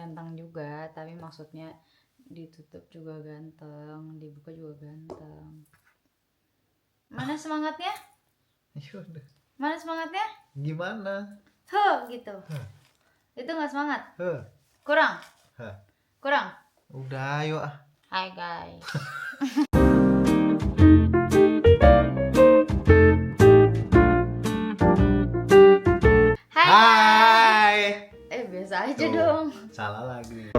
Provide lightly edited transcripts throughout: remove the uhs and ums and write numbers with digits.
ganteng juga, tapi maksudnya ditutup juga ganteng, dibuka juga ganteng. Mana semangatnya? Ya udah. Mana semangatnya? Gimana? Gitu. Itu nggak semangat? Huh. Kurang? Hah. Kurang? Udah, ayo ah. Hai guys. Hai. Biasa aja Tuh, dong. salah lagi.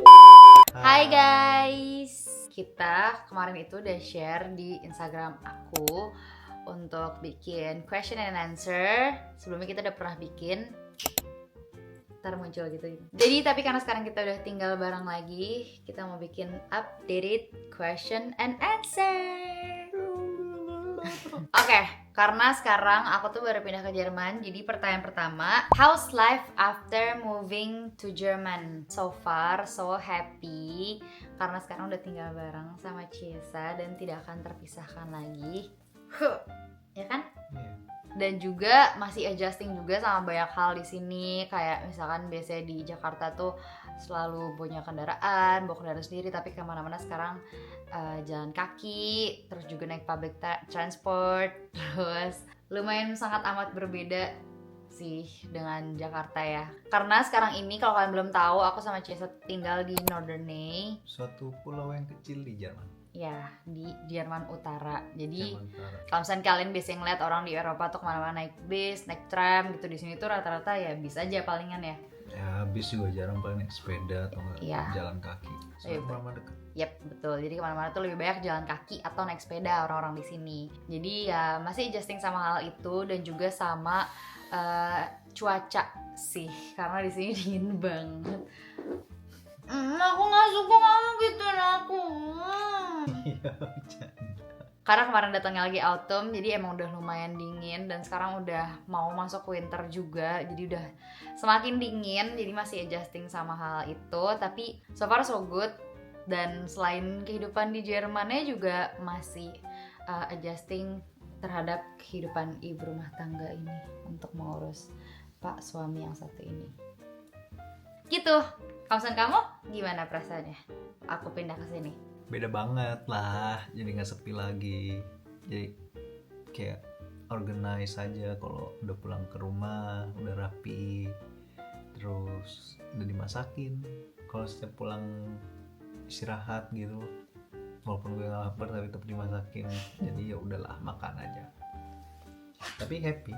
Hai guys. Kita kemarin itu udah share di Instagram aku untuk bikin question and answer. Sebelumnya kita udah pernah bikin, ntar muncul gitu. Jadi tapi karena sekarang kita udah tinggal bareng lagi, kita mau bikin updated question and answer. Oke, karena sekarang aku tuh baru pindah ke Jerman. Jadi pertanyaan pertama, how's life after moving to German? So far so happy karena sekarang udah tinggal bareng sama Ciesa dan tidak akan terpisahkan lagi. Ya kan? Yeah. Dan juga masih adjusting juga sama banyak hal di sini, kayak misalkan biasanya di Jakarta tuh selalu punya kendaraan, bawa kendaraan sendiri, tapi kemana-mana sekarang jalan kaki, terus juga naik public transport, terus lumayan sangat amat berbeda sih dengan Jakarta ya. Karena sekarang ini kalau kalian belum tahu, aku sama Ciesa tinggal di Norderney, suatu pulau yang kecil di Jerman. ya, di Jerman Utara. Jadi Jerman Utara. kalau misalnya kalian biasanya ngeliat orang di Eropa tuh kemana-mana naik bis, naik tram gitu, di sini tuh rata-rata ya bis aja palingan ya. Ya, bis juga jarang, paling naik sepeda atau enggak jalan kaki. Soalnya kemana-mana deket. Yap, betul. Jadi kemana-mana tuh lebih banyak jalan kaki atau naik sepeda orang-orang di sini. Jadi ya masih adjusting sama hal itu dan juga sama cuaca sih, karena di sini dingin banget. Aku nggak suka kamu gituin aku. Iya, Karena kemarin datangnya lagi autumn, jadi emang udah lumayan dingin dan sekarang udah mau masuk winter juga, jadi udah semakin dingin, jadi masih adjusting sama hal itu, tapi so far so good. Dan selain kehidupan di Jermannya juga masih adjusting terhadap kehidupan ibu rumah tangga ini untuk mengurus pak suami yang satu ini. Gitu. Kamu gimana perasaannya? Aku pindah ke sini. beda banget lah, jadi nggak sepi lagi, jadi kayak organize aja. Kalau udah pulang ke rumah udah rapi, terus udah dimasakin. Kalau setiap pulang istirahat gitu, walaupun gue nggak lapar tapi tetap dimasakin, jadi ya udahlah, makan aja. Tapi happy.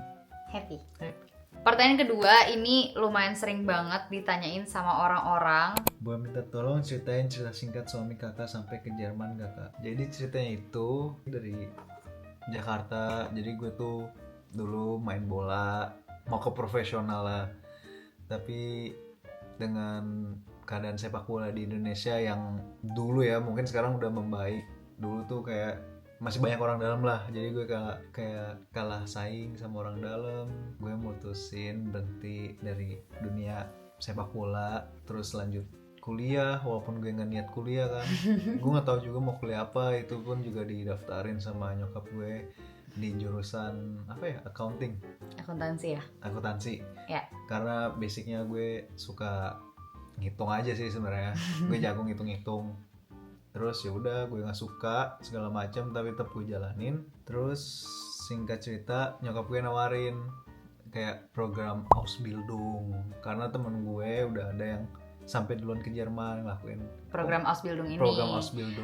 Pertanyaan kedua ini lumayan sering banget ditanyain sama orang-orang. Gue minta tolong ceritain cerita singkat suami kakak sampai ke Jerman kakak. Jadi ceritanya itu dari Jakarta. Jadi gue tuh dulu main bola, mau ke profesional lah, tapi dengan keadaan sepak bola di Indonesia yang dulu ya, mungkin sekarang udah membaik, dulu tuh kayak masih banyak orang dalam lah, jadi gue kayak kalah saing sama orang dalam. Gue mutusin berhenti dari dunia sepak bola, terus lanjut kuliah, walaupun gue nggak niat kuliah kan. Gue nggak tahu juga mau kuliah apa, itu pun juga didaftarin sama nyokap gue di jurusan apa ya, Akuntansi ya. Karena basicnya gue suka ngitung aja sih sebenarnya. Gue jago ngitung-ngitung. Terus ya udah, gue nggak suka segala macam tapi tetap gue jalanin. Terus singkat cerita, nyokap gue nawarin kayak program Ausbildung, karena temen gue udah ada yang sampai duluan ke Jerman ngelakuin Program Ausbildung ini.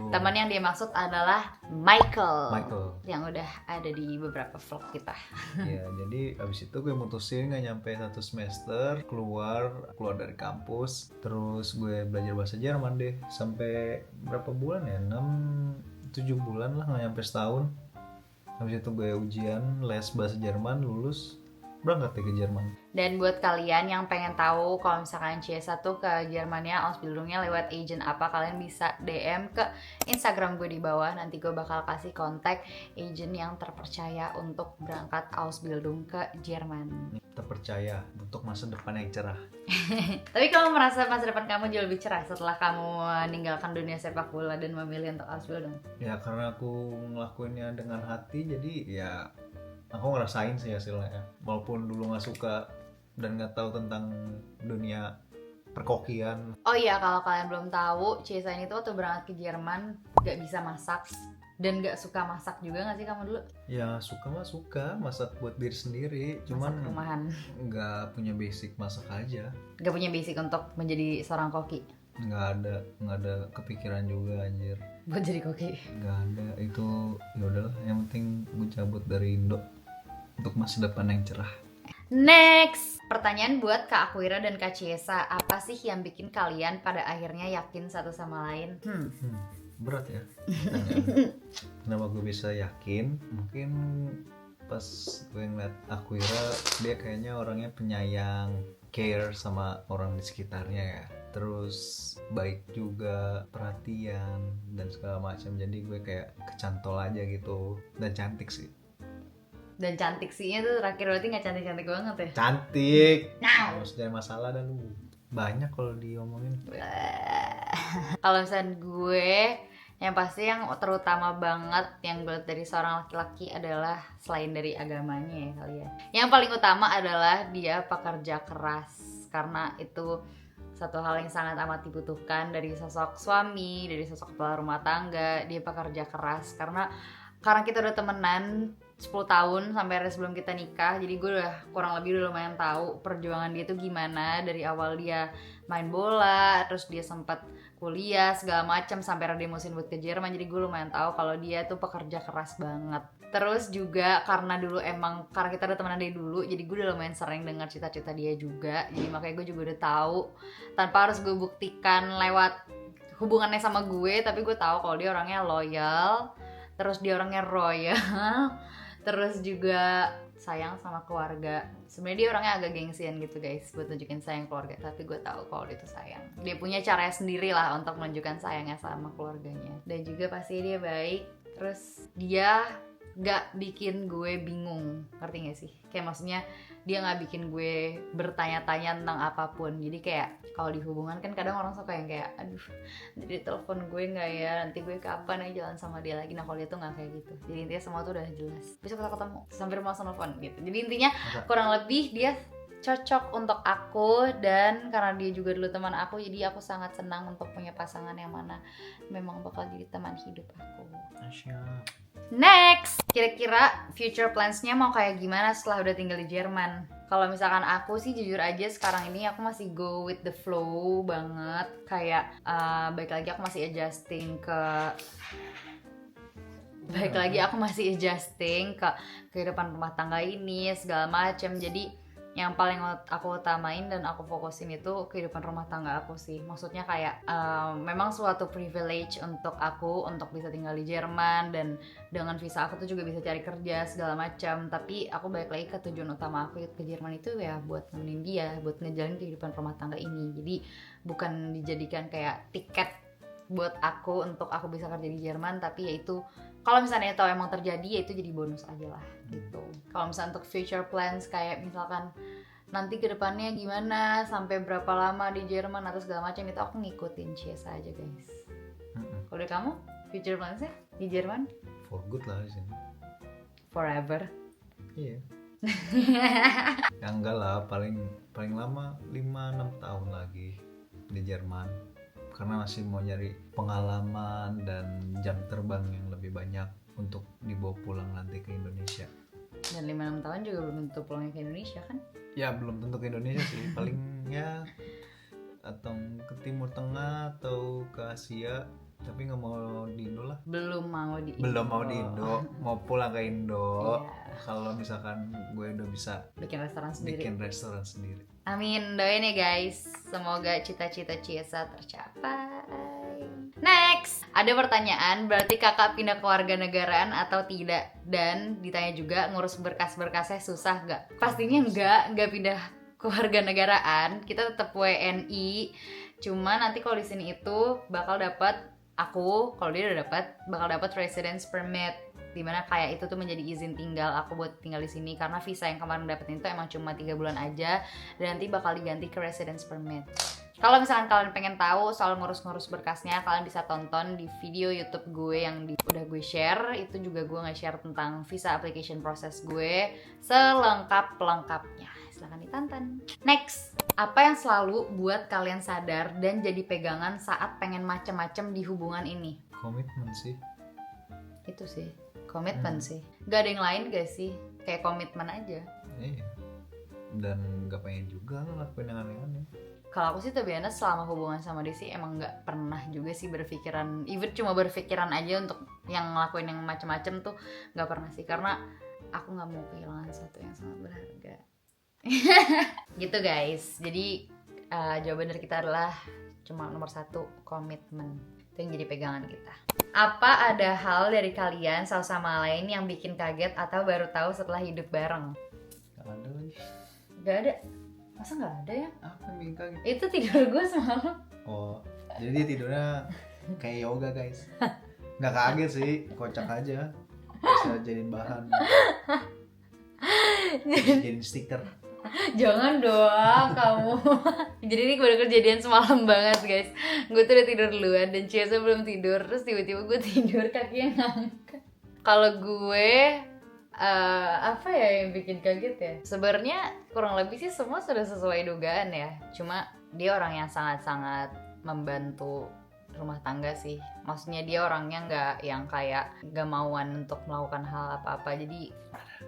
Teman yang dia maksud adalah Michael yang udah ada di beberapa vlog kita. Ya, jadi abis itu gue mutusin nggak nyampe 1 semester keluar dari kampus. Terus gue belajar bahasa Jerman deh sampai berapa bulan ya, 6-7 bulan lah, nggak nyampe setahun. Habis itu gue ujian les bahasa Jerman, lulus, berangkat deh ke Jerman. Dan buat kalian yang pengen tahu kalau misalkan Ciesa tuh ke Jermannya Ausbildungnya lewat agent apa, kalian bisa DM ke Instagram gue di bawah. Nanti gue bakal kasih kontak agent yang terpercaya untuk berangkat Ausbildung ke Jerman. Terpercaya untuk masa depan yang cerah. Tapi kamu merasa masa depan kamu jauh lebih cerah setelah kamu meninggalkan dunia sepak bola dan memilih untuk Ausbildung? Ya karena aku ngelakuinnya dengan hati, jadi ya aku ngerasain sih hasilnya. Walaupun dulu nggak suka dan nggak tahu tentang dunia perkokian. Oh iya, kalau kalian belum tahu, Ciesa ini tuh waktu berangkat ke Jerman gak bisa masak dan gak suka masak juga gak sih kamu dulu? Ya suka mah suka masak buat diri sendiri, cuman Masak rumahan. nggak punya basic masak aja. Gak punya basic untuk menjadi seorang koki. Nggak ada kepikiran juga anjir. Buat jadi koki. Nggak ada, itu ya udahlah, yang penting gue cabut dari Indo untuk masa depan yang cerah. Next, pertanyaan buat Kak Aquira dan Kak Ciesa. Apa sih yang bikin kalian pada akhirnya yakin satu sama lain? Berat ya pertanyaan. Kenapa gue bisa yakin? Mungkin pas gue ngeliat Aquira, dia kayaknya orangnya penyayang, care sama orang di sekitarnya ya, terus baik juga, perhatian dan segala macam. Jadi gue kayak kecantol aja gitu, dan cantik sih. Dan cantik sihnya tuh terakhir berarti gak cantik-cantik banget ya? Cantik. Nah. Harus dari masalah dan banyak kalau diomongin. Kalau misalnya gue, yang pasti yang terutama banget yang gue lihat dari seorang laki-laki adalah selain dari agamanya ya kalian. Yang paling utama adalah dia pekerja keras, karena itu satu hal yang sangat amat dibutuhkan dari sosok suami, dari sosok kepala rumah tangga. Dia pekerja keras karena kita udah temenan 10 tahun sampai hari sebelum kita nikah, jadi gue udah kurang lebih udah lumayan tahu perjuangan dia tuh gimana. Dari awal dia main bola, terus dia sempat kuliah segala macam sampai dia musim buat ke Jerman. Jadi gue lumayan tahu kalau dia tuh pekerja keras banget. Terus juga karena kita udah temenan dari dulu, jadi gue udah lumayan sering dengar cita-cita dia juga. Jadi makanya gue juga udah tahu tanpa harus gue buktikan lewat hubungannya sama gue, tapi gue tahu kalau dia orangnya loyal, terus dia orangnya royal, terus juga sayang sama keluarga. Sebenarnya dia orangnya agak gengsian gitu guys buat nunjukin sayang keluarga, tapi gue tahu kalau dia tuh sayang. Dia punya caranya sendiri lah untuk menunjukkan sayangnya sama keluarganya. Dan juga pasti dia baik. Terus dia gak bikin gue bingung, ngerti gak sih? Kayak maksudnya dia gak bikin gue bertanya-tanya tentang apapun. Jadi kayak kalau di hubungan kan kadang orang suka yang kayak, aduh, jadi telepon gue gak ya, nanti gue kapan ya jalan sama dia lagi. Nah kalau dia tuh gak kayak gitu. Jadi intinya semua tuh udah jelas, besok kita ketemu sampai rumah telepon gitu. Jadi intinya kurang lebih dia cocok untuk aku, dan karena dia juga dulu teman aku, jadi aku sangat senang untuk punya pasangan yang mana memang bakal jadi teman hidup aku. Next, kira-kira future plans-nya mau kayak gimana setelah udah tinggal di Jerman? Kalau misalkan aku sih jujur aja sekarang ini aku masih go with the flow banget. Kayak baik lagi aku masih adjusting ke kehidupan rumah tangga ini segala macam. Jadi yang paling aku utamain dan aku fokusin itu kehidupan rumah tangga aku sih. Maksudnya kayak memang suatu privilege untuk aku untuk bisa tinggal di Jerman, dan dengan visa aku tuh juga bisa cari kerja segala macam. Tapi aku balik lagi ke tujuan utama aku ke Jerman itu ya buat nemenin dia, buat ngejalanin kehidupan rumah tangga ini. Jadi bukan dijadikan kayak tiket buat aku untuk aku bisa kerja di Jerman, tapi yaitu kalau misalnya itu emang terjadi ya itu jadi bonus aja lah gitu. Kalau misalnya untuk future plans kayak misalkan nanti kedepannya gimana, sampai berapa lama di Jerman atau segala macam, itu aku ngikutin Ciesa aja guys. Kalau dari kamu future plansnya di Jerman? For good lah di sini. Forever? Iya. Ya enggak lah, paling lama 5-6 tahun lagi di Jerman. Karena masih mau nyari pengalaman dan jam terbang yang lebih banyak untuk dibawa pulang nanti ke Indonesia. Dan 5-6 tahun juga belum tentu pulangnya ke Indonesia kan? Ya belum tentu ke Indonesia sih, paling ya atau ke Timur Tengah atau ke Asia. Tapi nggak mau di Indo lah. Belum mau di Indo, mau pulang ke Indo. Yeah. Kalau misalkan gue udah bisa bikin restoran sendiri. Amin, doain ya guys. Semoga cita-cita Ciesa tercapai. Next, ada pertanyaan, berarti kakak pindah kewarganegaraan atau tidak? Dan ditanya juga ngurus berkas-berkasnya susah gak? Pastinya enggak pindah kewarganegaraan. Kita tetap WNI. Cuma nanti kalau di sini itu bakal dapat, kalau dia udah bakal dapat residence permit, dimana kayak itu tuh menjadi izin tinggal aku buat tinggal di sini, karena visa yang kemarin dapetin itu emang cuma 3 bulan aja, dan nanti bakal diganti ke residence permit. Kalau misalkan kalian pengen tahu soal ngurus-ngurus berkasnya, kalian bisa tonton di video YouTube gue yang udah gue share. Itu juga gue nge-share tentang visa application process gue selengkap-lengkapnya. Silahkan ditantan. Next, apa yang selalu buat kalian sadar dan jadi pegangan saat pengen macem-macem di hubungan ini? Komitmen sih. Itu sih, komitmen sih. Gak ada yang lain gak sih? Kayak komitmen aja. Iya. Dan gak pengen juga ngelakuin yang aneh-aneh. Kalau aku sih biasanya selama hubungan sama dia sih emang gak pernah juga sih berpikiran, even cuma berpikiran aja untuk yang ngelakuin yang macem-macem tuh gak pernah sih, karena aku gak mau kehilangan sesuatu yang sangat berharga. Gitu guys, jadi jawaban dari kita adalah cuma nomor 1, komitmen. Itu yang jadi pegangan kita. Apa ada hal dari kalian satu sama lain yang bikin kaget atau baru tahu setelah hidup bareng? Gak ada lagi. Gak ada? Masa gak ada ya? Apa yang bikin kaget? Itu tidur gue semalam. Oh, jadi dia tidurnya kayak yoga guys. Gak kaget sih, kocak aja. Bisa jadiin bahan. Bisa jadiin stiker. Jangan doang kamu. Jadi ini baru kejadian semalam banget guys. Gue tuh udah tidur duluan dan Ciesa belum tidur. Terus tiba-tiba gue tidur kakinya ngangkat. Kalau gue apa ya yang bikin kaget ya? Sebenarnya kurang lebih sih semua sudah sesuai dugaan ya. Cuma dia orang yang sangat-sangat membantu rumah tangga sih. Maksudnya dia orangnya nggak yang kayak gak mauan untuk melakukan hal apa-apa. Jadi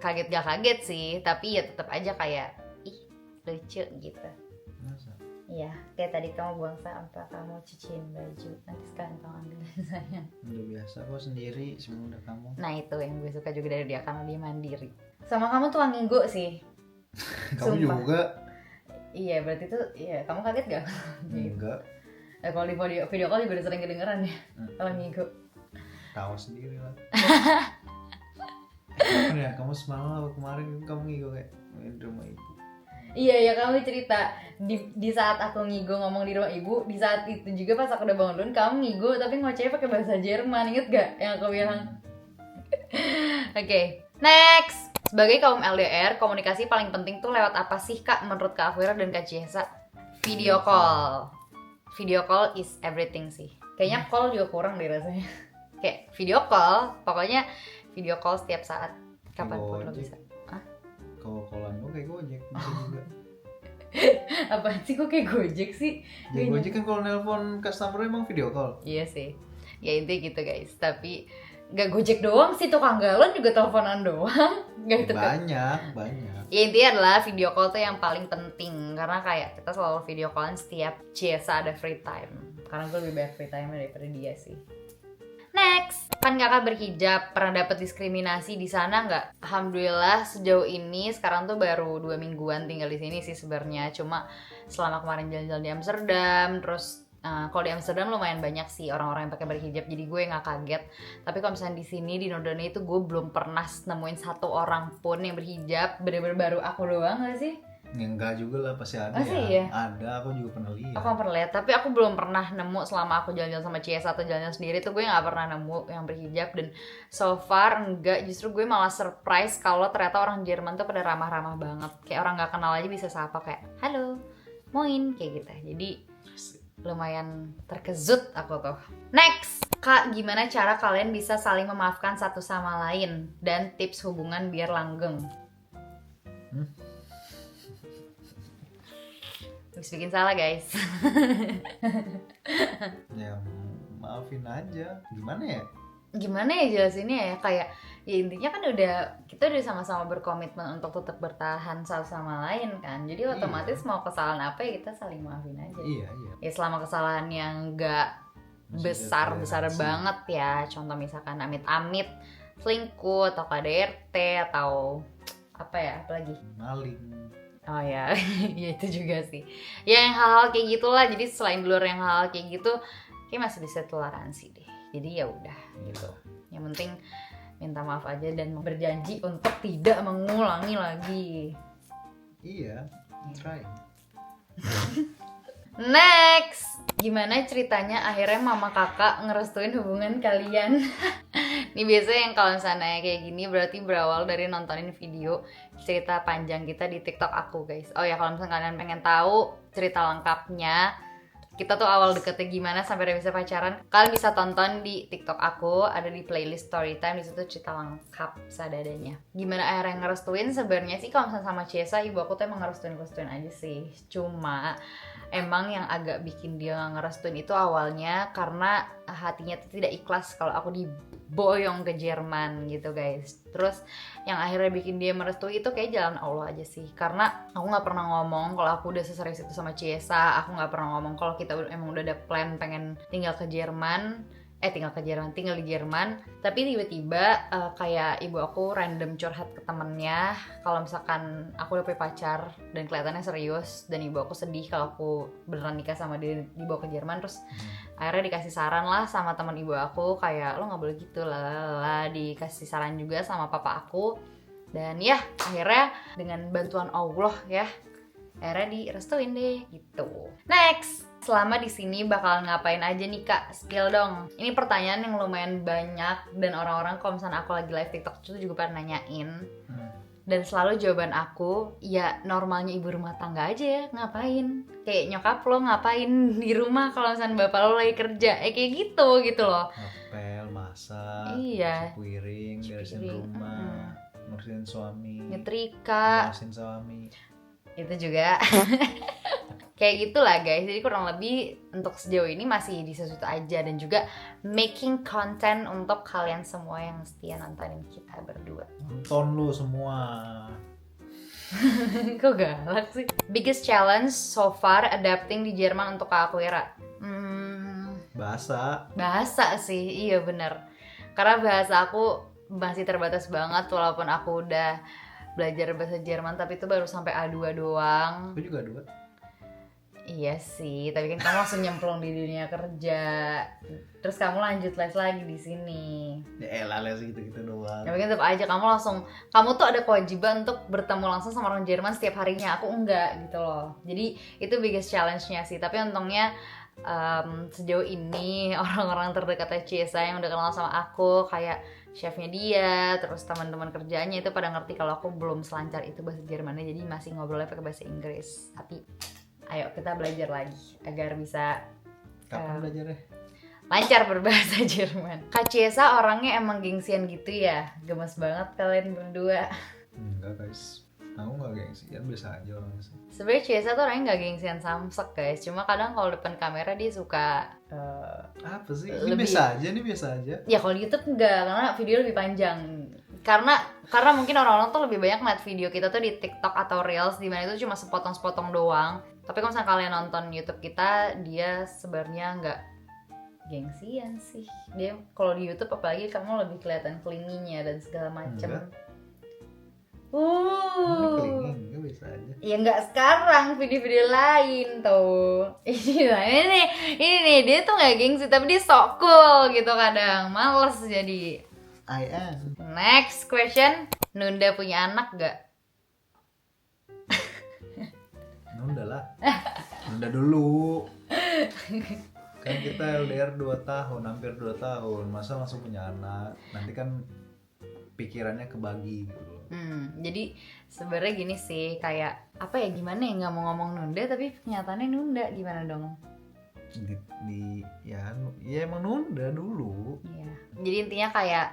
kaget gak kaget sih, tapi ya tetap aja kayak ih lucu gitu. Masa? Iya, kayak tadi kamu buang sampah, kamu cuciin baju, nanti sekarang kamu ambil sayang. Udah biasa kok sendiri sebelum udah kamu. Nah itu yang gue suka juga dari dia, karena dia mandiri. Sama kamu tuh ngigo sih. Kamu Sumpah. juga? Iya, berarti tuh, iya kamu kaget gak? Enggak. Kalau di video call juga udah sering kedengeran ya, kalau ngigo. Tahu sendiri lah. Kapan ya? Kamu semalam atau kemarin kamu ngigo kayak main di rumah ibu. Iya ya, kamu cerita di saat aku ngigo ngomong di rumah ibu, di saat itu juga pas aku udah bangun kamu ngigo tapi ngocehnya pakai bahasa Jerman, inget gak yang aku bilang? Oke, next. Sebagai kaum LDR, komunikasi paling penting tuh lewat apa sih kak menurut Kak Afira dan Kak Ciesa? Video call. Video call is everything sih. Kayaknya call juga kurang deh rasanya. Kayak video call, pokoknya video call setiap saat, kapanpun lo bisa. Kalau kolan lo kayak Gojek bisa juga. Apaan sih kok kayak Gojek sih? Ya Gojek kan kalau nelpon customer emang video call. Iya sih. Ya intinya gitu guys. Tapi gak Gojek doang sih, tukang galon juga teleponan doang. Gak itu kan. Banyak. Ya intinya adalah video call tuh yang paling penting. Karena kayak kita selalu video callan setiap Ciesa ada free time. Karena gue lebih banyak free time daripada dia sih. Next, kan kakak berhijab, pernah dapet diskriminasi di sana nggak? Alhamdulillah sejauh ini sekarang tuh baru 2 mingguan tinggal di sini sih sebenarnya. Cuma selama kemarin jalan-jalan di Amsterdam, terus kalau di Amsterdam lumayan banyak sih orang-orang yang pakai berhijab, jadi gue nggak kaget. Tapi kalau misalnya di sini di Nordania itu gue belum pernah nemuin satu orang pun yang berhijab. Bener-bener baru aku doang nggak sih? Ya enggak juga lah, pasti ada. Masih ya. ya? Ada, aku juga pernah lihat. Aku gak pernah lihat, tapi aku belum pernah nemu selama aku jalan-jalan sama Ciesa atau jalan-jalan sendiri tuh gue gak pernah nemu yang berhijab. Dan so far enggak, justru gue malah surprise kalau ternyata orang Jerman tuh pada ramah-ramah banget. Kayak orang gak kenal aja bisa sapa kayak halo, moin, kayak gitu. Jadi lumayan terkejut aku tuh. Next, Kak, gimana cara kalian bisa saling memaafkan satu sama lain dan tips hubungan biar langgeng? Terus bikin salah guys. Ya maafin aja. Gimana ya jelasinnya ya, kayak ya intinya kan kita udah sama-sama berkomitmen untuk tetap bertahan satu sama lain kan. Jadi otomatis mau kesalahan apa ya kita saling maafin aja. Iya. Ya selama kesalahan yang gak besar-besar banget ya. Contoh misalkan amit-amit selingkuh atau KDRT atau apa ya, apalagi maling. Oh ya, ya itu juga sih. Ya yang hal-hal kayak gitulah. Jadi selain di luar yang hal-hal kayak gitu, kayak masih bisa toleransi deh. Jadi ya udah gitu. Yang penting minta maaf aja dan berjanji untuk tidak mengulangi lagi. Iya, try. Next, gimana ceritanya akhirnya mama kakak ngerestuin hubungan kalian? Ini biasanya yang kalau misalnya kayak gini berarti berawal dari nontonin video cerita panjang kita di TikTok aku guys. Oh ya, kalau misalnya kalian pengen tahu cerita lengkapnya, kita tuh awal deketnya gimana sampai udah bisa pacaran. Kalian bisa tonton di TikTok aku, ada di playlist Storytime, di situ cerita lengkap seadanya. Gimana akhirnya ngerestuin? Sebenarnya sih kalau misalnya sama Ciesa, ibu aku tuh emang ngerestuin aja sih. Cuma emang yang agak bikin dia gak ngerestuin itu awalnya karena hatinya tuh tidak ikhlas kalau aku diboyong ke Jerman gitu guys. Terus yang akhirnya bikin dia merestui itu kayak jalan Allah aja sih. Karena aku gak pernah ngomong kalau aku udah seserius itu sama Ciesa. Aku gak pernah ngomong kalau kita emang udah ada plan pengen tinggal di Jerman. Tapi tiba-tiba kayak ibu aku random curhat ke temennya kalau misalkan aku udah punya pacar dan kelihatannya serius, dan ibu aku sedih kalau aku beneran nikah sama dia dibawa ke Jerman. Terus akhirnya dikasih saran lah sama teman ibu aku kayak lo nggak boleh gitu lah, dikasih saran juga sama papa aku. Dan ya akhirnya dengan bantuan Allah ya akhirnya direstuin deh gitu. Next, selama di sini bakal ngapain aja nih Kak? Spill dong. Ini pertanyaan yang lumayan banyak dan orang-orang kalau misalnya aku lagi live TikTok itu juga pada nanyain. Dan selalu jawaban aku, ya normalnya ibu rumah tangga aja ya, ngapain? Kayak nyokap lo ngapain di rumah kalau misalnya bapak lo lagi kerja, kayak gitu loh. Ngepel, masak, Iya, cuci piring, beresin rumah, ngurusin suami, nyetrika, ngurusin suami. itu juga. Kayak gitulah guys, jadi kurang lebih untuk sejauh ini masih di situ aja. Dan juga making content untuk kalian semua yang setia nontonin kita berdua. Nonton lu semua. Kok galak sih? Biggest challenge so far adapting di Jerman untuk Kak Aquera? Bahasa sih, iya bener. Karena bahasa aku masih terbatas banget walaupun aku udah belajar bahasa Jerman, tapi itu baru sampai A2 doang. Aku juga A2. Iya sih, tapi kan kamu langsung nyemplung di dunia kerja. Terus kamu lanjut les lagi di sini. Ya elah, les gitu-gitu doang. Tapi kan tetap aja kamu tuh ada kewajiban untuk bertemu langsung sama orang Jerman setiap harinya. Aku enggak gitu loh. Jadi itu biggest challenge-nya sih. Tapi untungnya sejauh ini orang-orang terdekatnya Ciesa yang udah kenal sama aku, kayak chefnya dia, terus teman-teman kerjanya itu pada ngerti kalau aku belum selancar itu bahasa Jermannya, jadi masih ngobrolnya pakai bahasa Inggris. Tapi ayo kita belajar lagi agar bisa Kapan belajarnya? lancar berbahasa Jerman. Kak Ciesa orangnya emang gengsian gitu ya? Gemes banget kalian berdua. Enggak guys, aku gak gengsian, biasa aja orangnya sih. Sebenarnya Ciesa tuh orangnya gak gengsian samsek guys, cuma kadang kalau depan kamera dia suka apa sih? Ini biasa aja. Ya kalau di YouTube enggak, karena video lebih panjang. Karena mungkin orang-orang tuh lebih banyak ngeliat video kita tuh di TikTok atau Reels, di mana itu cuma sepotong-sepotong doang. Tapi kalau misalnya kalian nonton YouTube kita, dia sebenarnya nggak gengsian sih. Dia kalau di YouTube apalagi kamu lebih kelihatan clingy-nya dan segala macem. Ini bisa aja. Ya nggak sekarang, video-video lain tuh. Ini nih dia tuh nggak gengsi tapi dia sok cool gitu kadang. Males jadi. I am. Next question, Nunda punya anak gak? Nunda lah. Nunda dulu. Kan kita LDR 2 tahun, hampir 2 tahun. Masa langsung punya anak? Nanti kan pikirannya kebagi gitu loh. Jadi sebenarnya gini sih, kayak apa ya, gimana ya, nggak mau ngomong nunda tapi kenyataannya nunda, gimana dong? Ya emang nunda dulu. Iya. Jadi intinya kayak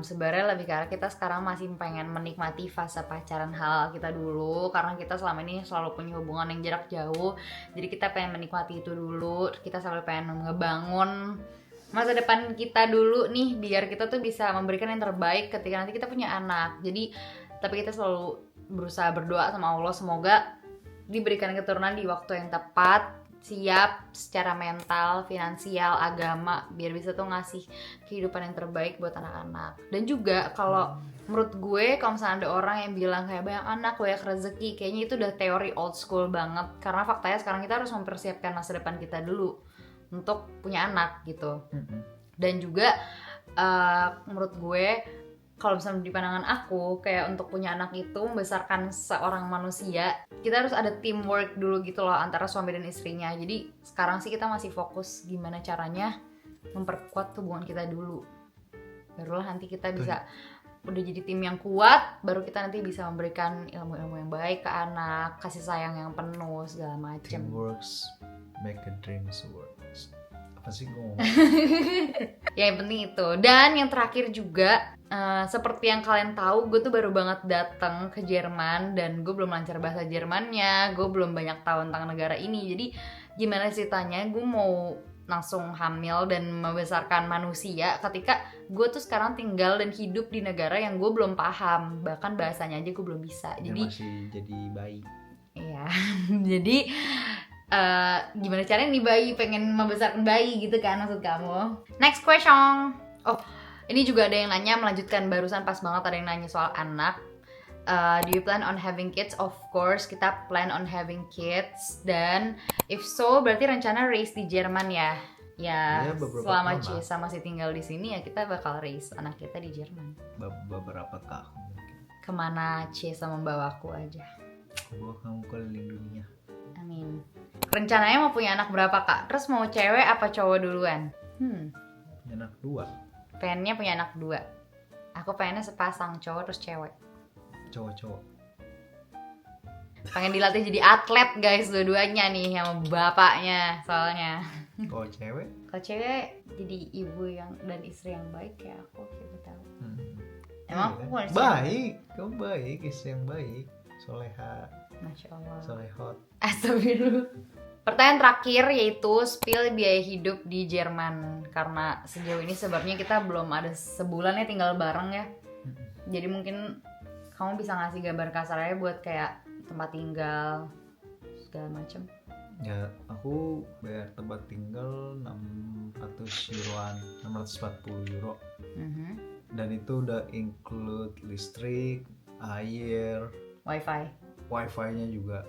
sebenarnya lebih ke arah kita sekarang masih pengen menikmati fase pacaran halal kita dulu, karena kita selama ini selalu punya hubungan yang jarak jauh. Jadi kita pengen menikmati itu dulu. Kita selalu pengen ngebangun masa depan kita dulu nih, biar kita tuh bisa memberikan yang terbaik ketika nanti kita punya anak. Jadi tapi kita selalu berusaha berdoa sama Allah semoga diberikan keturunan di waktu yang tepat, siap secara mental, finansial, agama, biar bisa tuh ngasih kehidupan yang terbaik buat anak-anak. Dan juga kalau menurut gue, kalau misalnya ada orang yang bilang kayak banyak anak, banyak rezeki, kayaknya itu udah teori old school banget. Karena faktanya sekarang kita harus mempersiapkan masa depan kita dulu untuk punya anak gitu. Dan juga menurut gue, kalau misalnya di pandangan aku, kayak untuk punya anak itu membesarkan seorang manusia, kita harus ada teamwork dulu gitu loh antara suami dan istrinya. Jadi sekarang sih kita masih fokus gimana caranya memperkuat hubungan kita dulu. Barulah nanti kita bisa udah jadi tim yang kuat, baru kita nanti bisa memberikan ilmu-ilmu yang baik ke anak, kasih sayang yang penuh segala macam. Teamworks make a dreams work. Apa sih gue ngomong? Ya yang penting itu. Dan yang terakhir juga seperti yang kalian tahu, gue tuh baru banget datang ke Jerman dan gue belum lancar bahasa Jermannya, gue belum banyak tahu tentang negara ini. Jadi gimana ceritanya gue mau langsung hamil dan membesarkan manusia ketika gue tuh sekarang tinggal dan hidup di negara yang gue belum paham, bahkan bahasanya aja gue belum bisa. Dia Jadi masih jadi bayi. iya. Jadi gimana caranya nih bayi pengen membesarkan bayi gitu kan maksud kamu. Next question. Oh, ini juga ada yang nanya, melanjutkan barusan pas banget ada yang nanya soal anak. Do you plan on having kids? Of course, kita plan on having kids. Dan if so, berarti rencana raise di Jerman ya. Ya, selama Ciesa masih tinggal di sini ya kita bakal raise anak kita di Jerman. Beberapa tahun mungkin. Kemana Ciesa membawaku aja. Bawa kamu keliling dunia. Amin. Rencananya mau punya anak berapa kak? Terus mau cewek apa cowok duluan? Punya anak 2. Pengennya punya anak 2. Aku pengennya sepasang cowok terus cewek. Cowok. Pengen dilatih jadi atlet guys dua-duanya nih sama bapaknya soalnya. Kalau cewek? Kalau cewek jadi ibu yang dan istri yang baik ya aku siapa tahu. Emang aku kan? Baik, kamu baik, istri yang baik, soleha. Masya Allah. Solehot. Astagfirullah. Pertanyaan terakhir yaitu spill biaya hidup di Jerman. Karena sejauh ini sebabnya kita belum ada sebulannya tinggal bareng ya. Jadi mungkin kamu bisa ngasih gambar kasarnya buat kayak tempat tinggal segala macem. Ya, aku bayar tempat tinggal 600 euroan, 640 euro. Dan itu udah include listrik, air, wifi-nya juga.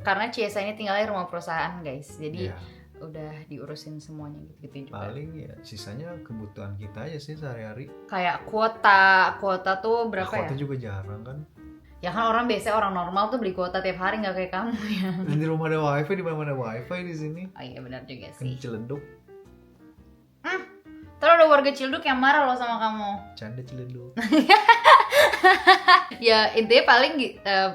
Karena Ciesa ini tinggalnya rumah perusahaan guys, jadi udah diurusin semuanya gitu juga. Paling ya sisanya kebutuhan kita aja sih sehari-hari. Kayak kuota tuh berapa ya? Kuota juga jarang kan? Ya kan orang biasa orang normal tuh beli kuota tiap hari, nggak kayak kamu ya. Dan di rumah ada wifi, di mana ada wifi di sini. Oh iya benar juga sih. Ciledug. Terus ada warga Ciledug yang marah loh sama kamu. Canda Ciledug. Ya intinya paling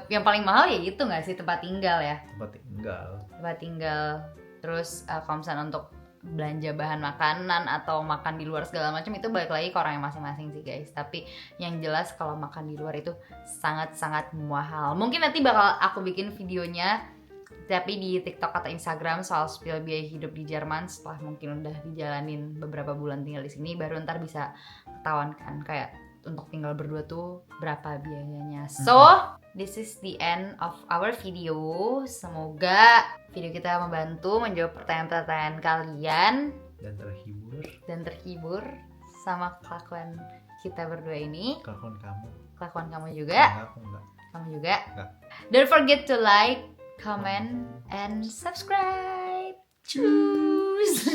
yang paling mahal ya itu nggak sih tempat tinggal ya. Tempat tinggal. Terus kalau misalnya untuk belanja bahan makanan atau makan di luar segala macam itu balik lagi ke orang yang masing-masing sih guys. Tapi yang jelas kalau makan di luar itu sangat-sangat mahal. Mungkin nanti bakal aku bikin videonya tapi di TikTok atau Instagram soal spill biaya hidup di Jerman setelah mungkin udah dijalanin beberapa bulan tinggal di sini, baru ntar bisa ketahuan kan kayak untuk tinggal berdua tuh berapa biayanya. So, this is the end of our video. Semoga video kita membantu menjawab pertanyaan-pertanyaan kalian dan terhibur sama kelakuan kita berdua ini. Kelakuan kamu juga. Kamu juga. Don't forget to like, comment, and subscribe. Choose.